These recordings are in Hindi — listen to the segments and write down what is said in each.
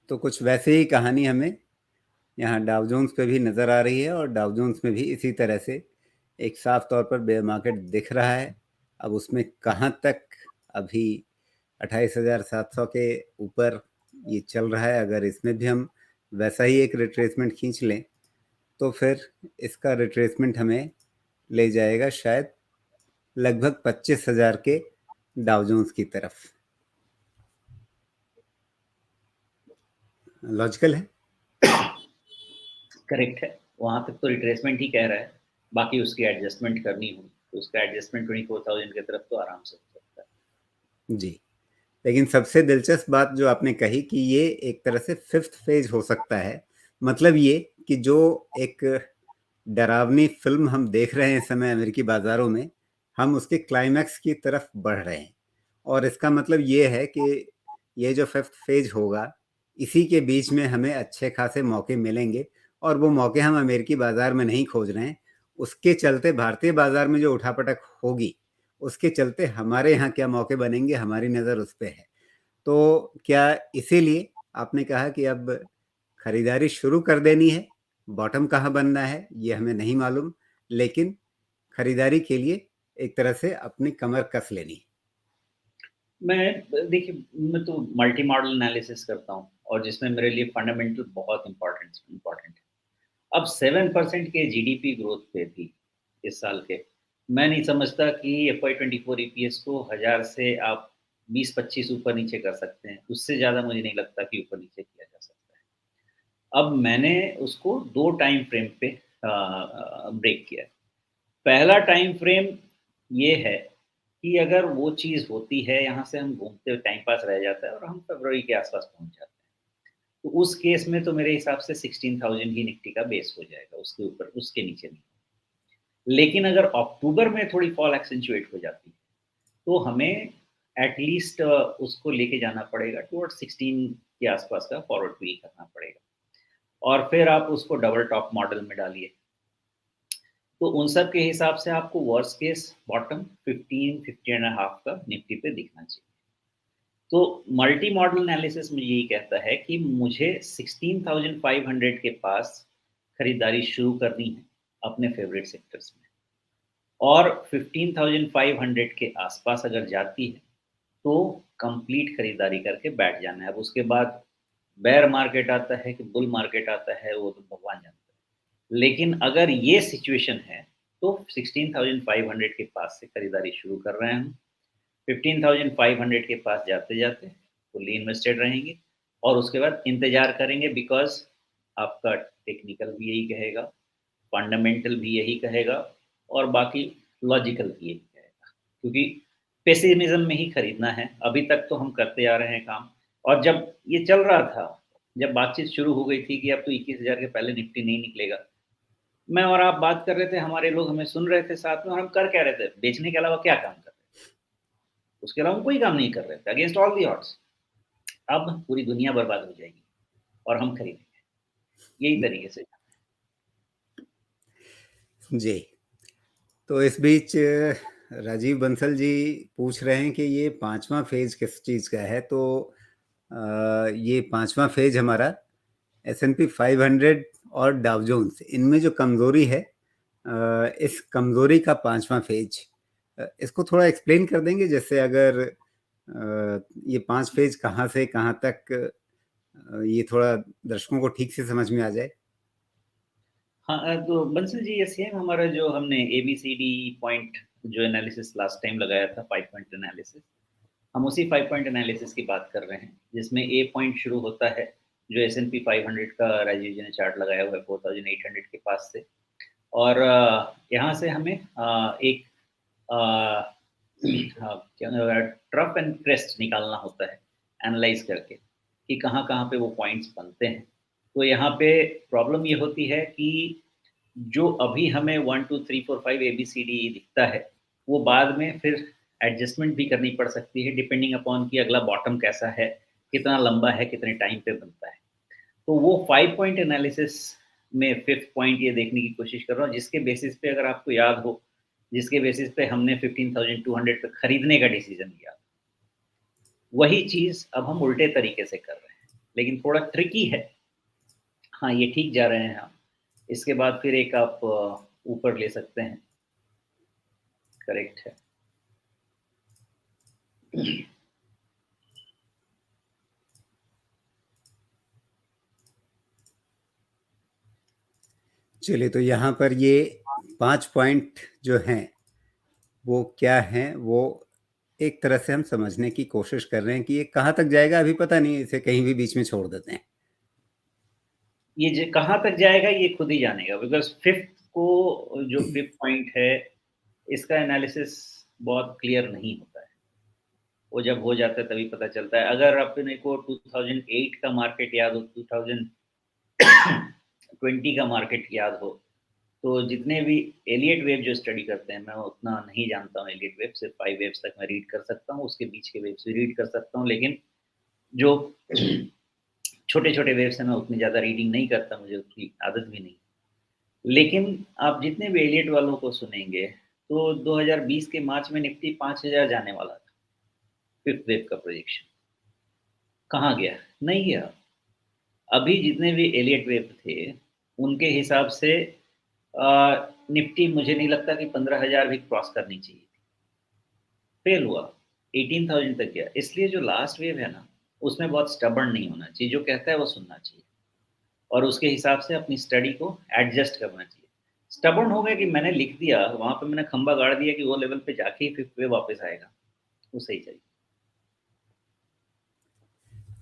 तो कुछ वैसे ही कहानी हमें यहाँ डाउ जोन्स पे भी नज़र आ रही है और डाउ जोन्स में भी इसी तरह से एक साफ तौर पर बेयर मार्केट दिख रहा है। अब उसमें कहाँ तक अभी 28,700 के ऊपर ये चल रहा है। अगर इसमें भी हम वैसा ही एक रिट्रेसमेंट खींच लें तो फिर इसका रिट्रेसमेंट हमें ले जाएगा शायद लगभग 25,000 के डाउ जोन्स की तरफ। लॉजिकल है। करेक्ट है, वहां तक तो रिट्रेसमेंट ही कह रहा है, बाकी उसकी एडजस्टमेंट करनी हुई तो उसका एडजस्टमेंट 24,000 की तरफ तो आराम से हो सकता है। जी, लेकिन सबसे दिलचस्प बात जो आपने कही कि ये एक तरह से फिफ्थ फेज हो सकता है। मतलब ये कि जो एक डरावनी फिल्म हम देख रहे हैं इस समय अमेरिकी बाजारों में, हम उसके क्लाइमैक्स की तरफ बढ़ रहे हैं। और इसका मतलब ये है कि ये जो फिफ्थ फेज होगा, इसी के बीच में हमें अच्छे खासे मौके मिलेंगे। और वो मौके हम अमेरिकी बाजार में नहीं खोज रहे हैं, उसके चलते भारतीय बाजार में जो उठापटक होगी उसके चलते हमारे यहाँ क्या मौके बनेंगे, हमारी नज़र उस पर है। तो क्या इसीलिए आपने कहा कि अब खरीदारी शुरू कर देनी है? बॉटम कहाँ बनना है ये हमें नहीं मालूम, लेकिन खरीदारी के लिए एक तरह से अपनी कमर कस लेनी है। देखिए, मैं तो मल्टी मॉडल एनालिसिस करता हूँ और जिसमें मेरे लिए फंडामेंटल बहुत इम्पोर्टेंट है। अब 7% के जीडीपी ग्रोथ पे भी इस साल के, मैं नहीं समझता कि FY24 ईपीएस को 1000 से आप 20-25 ऊपर नीचे कर सकते हैं। उससे ज़्यादा मुझे नहीं लगता कि ऊपर नीचे किया जा सकता है। अब मैंने उसको 2 टाइम फ्रेम पे ब्रेक किया है। पहला टाइम फ्रेम ये है कि अगर वो चीज़ होती है, यहाँ से हम घूमते हुए टाइम पास रह जाता है और हम फरवरी के आस-पास पहुँच जाते हैं। तो उस केस में तो मेरे हिसाब से 16,000 ही निफ्टी का बेस हो जाएगा, उसके ऊपर, उसके नीचे नहीं। लेकिन अगर अक्टूबर में थोड़ी फॉल एक्सेंचुएट हो जाती है, तो हमें एट लीस्ट उसको लेके जाना पड़ेगा टुवर्ड्स 16 के आसपास का फॉरवर्ड पी करना पड़ेगा। और फिर आप उसको डबल टॉप मॉडल में डालिए। तो उन सब के हिसाब से आपको worst case bottom 15, 15 and half का निफ्टी पे दिखना चाहिए। तो मल्टी मॉडल एनालिसिस में यही कहता है कि मुझे 16,500 के पास खरीदारी शुरू करनी है अपने फेवरेट सेक्टर्स में, और 15,500 के आसपास अगर जाती है तो कंप्लीट खरीदारी करके बैठ जाना है। अब उसके बाद बेयर मार्केट आता है कि बुल मार्केट आता है, वो तो भगवान जानता है। लेकिन अगर ये सिचुएशन है तो 16,500 के पास से खरीदारी शुरू कर रहे हैं हम। 15,500 के पास जाते-जाते फुल्ली इन्वेस्टेड रहेंगे और उसके बाद इंतज़ार करेंगे, बिकॉज़ आपका टेक्निकल भी यही कहेगा, फंडामेंटल भी यही कहेगा और बाकी लॉजिकल भी यही कहेगा। क्योंकि पेसिमिज़्म में ही खरीदना है, अभी तक तो हम करते आ रहे हैं काम। और जब ये चल रहा था, जब बातचीत शुरू हो गई थी कि अब तो 21,000 के पहले निफ्टी नहीं निकलेगा, मैं और आप बात कर रहे थे, हमारे लोग हमें सुन रहे थे साथ में, और हम कर क्या रहे थे? बेचने के अलावा क्या काम कर रहे थे? उसके अलावा हम कोई काम नहीं कर रहे थे, अगेंस्ट ऑल द ऑड्स। अब पूरी दुनिया बर्बाद हो जाएगी और हम खरीदेंगे, यही तरीके से। जी, तो इस बीच राजीव बंसल जी पूछ रहे हैं कि ये पांचवा फेज किस चीज़ का है। तो ये पांचवा फेज हमारा S&P 500 और डाउ जोन्स, इनमें जो कमज़ोरी है, इस कमज़ोरी का पांचवा फेज, इसको थोड़ा एक्सप्लेन कर देंगे, जैसे अगर ये पांच फेज कहाँ से कहाँ तक, ये थोड़ा दर्शकों को ठीक से समझ में आ जाए। हाँ, तो बंसल जी, ये सेम हमारा जो हमने ABCD पॉइंट जो एनालिसिस लास्ट टाइम लगाया था, 5 पॉइंट एनालिसिस, हम उसी 5 पॉइंट एनालिसिस की बात कर रहे हैं, जिसमें ए पॉइंट शुरू होता है जो S&P 500 का राजीव जी ने चार्ट लगाया हुआ है 4,800 के पास से। और यहाँ से हमें एक क्या ट्रफ एंड क्रेस्ट निकालना होता है, एनालाइज करके कि कहाँ-कहाँ पे वो पॉइंट्स बनते हैं। तो यहाँ पे प्रॉब्लम ये होती है कि जो अभी हमें 1, 2, 3, 4, 5 ABCD दिखता है, वो बाद में फिर एडजस्टमेंट भी करनी पड़ सकती है, डिपेंडिंग अपॉन कि अगला बॉटम कैसा है, कितना लंबा है, कितने टाइम पे बनता है। तो वो 5 पॉइंट एनालिसिस में 5th पॉइंट ये देखने की कोशिश कर रहा हूँ, जिसके बेसिस पे, अगर आपको याद हो, जिसके बेसिस पे हमने 15,200 पे खरीदने का डिसीजन लिया, वही चीज़ अब हम उल्टे तरीके से कर रहे हैं। लेकिन थोड़ा ट्रिकी है। हाँ, ये ठीक जा रहे हैं हम। इसके बाद फिर एक आप ऊपर ले सकते हैं, करेक्ट है। चलिए, तो यहाँ पर ये 5 पॉइंट जो हैं, वो क्या हैं, वो एक तरह से हम समझने की कोशिश कर रहे हैं कि ये कहाँ तक जाएगा अभी पता नहीं, इसे कहीं भी बीच में छोड़ देते हैं। ये कहाँ तक जाएगा ये खुद ही जानेगा, बिकॉज़ फिफ्थ को जो फिफ्थ पॉइंट है, इसका एनालिसिस बहुत क्लियर नहीं होता है। वो जब हो जाता है तभी पता चलता है। अगर अपने को 2008 का मार्केट याद हो, 2020 का मार्केट याद हो, तो जितने भी एलियट वेव जो स्टडी करते हैं, मैं उतना नहीं जानता हूँ एलियट वेव, सिर्फ 5 वेव्स तक मैं रीड कर सकता हूँ, उसके बीच के वेव्स भी रीड कर सकता हूँ, लेकिन जो छोटे-छोटे वेव्स हैं मैं उतनी ज़्यादा रीडिंग नहीं करता, मुझे उतनी आदत भी नहीं। लेकिन आप जितने भी एलियट वालों को सुनेंगे, तो 2020 के मार्च में निफ्टी 5000 जाने वाला था, फिफ्थ वेव का प्रेडिक्शन। कहाँ गया? नहीं गया। अभी जितने भी एलियट वेव थे, उनके हिसाब से निफ्टी मुझे नहीं लगता कि 15,000 भी क्रॉस करनी चाहिए थी। फेल हुआ, 18,000 तक गया। इसलिए जो लास्ट वेव है ना, उसमें बहुत स्टबर्न नहीं होना चाहिए, जो कहता है वो सुनना चाहिए और उसके हिसाब से अपनी स्टडी को एडजस्ट करना चाहिए। स्टबर्न हो गया कि मैंने लिख दिया, वहाँ पे मैंने खंबा गाड़ दिया कि वो लेवल पे जाके ही फिफ्थ वेव वापस आएगा, वो सही चाहिए।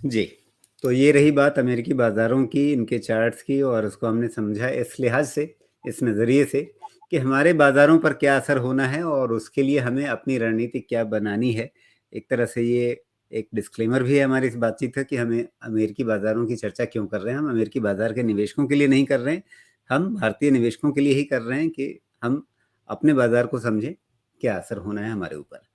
जी, तो ये रही बात अमेरिकी बाज़ारों की, इनके चार्ट्स की, और उसको हमने समझा इस लिहाज से, इस नज़रिए से कि हमारे बाज़ारों पर क्या असर होना है और उसके लिए हमें अपनी रणनीति क्या बनानी है। एक तरह से ये एक डिस्क्लेमर भी है हमारी इस बातचीत का कि हमें अमेरिकी बाज़ारों की चर्चा क्यों कर रहे हैं। हम अमेरिकी बाज़ार के निवेशकों के लिए नहीं कर रहे हैं, हम भारतीय निवेशकों के लिए ही कर रहे हैं कि हम अपने बाज़ार को समझें, क्या असर होना है हमारे ऊपर।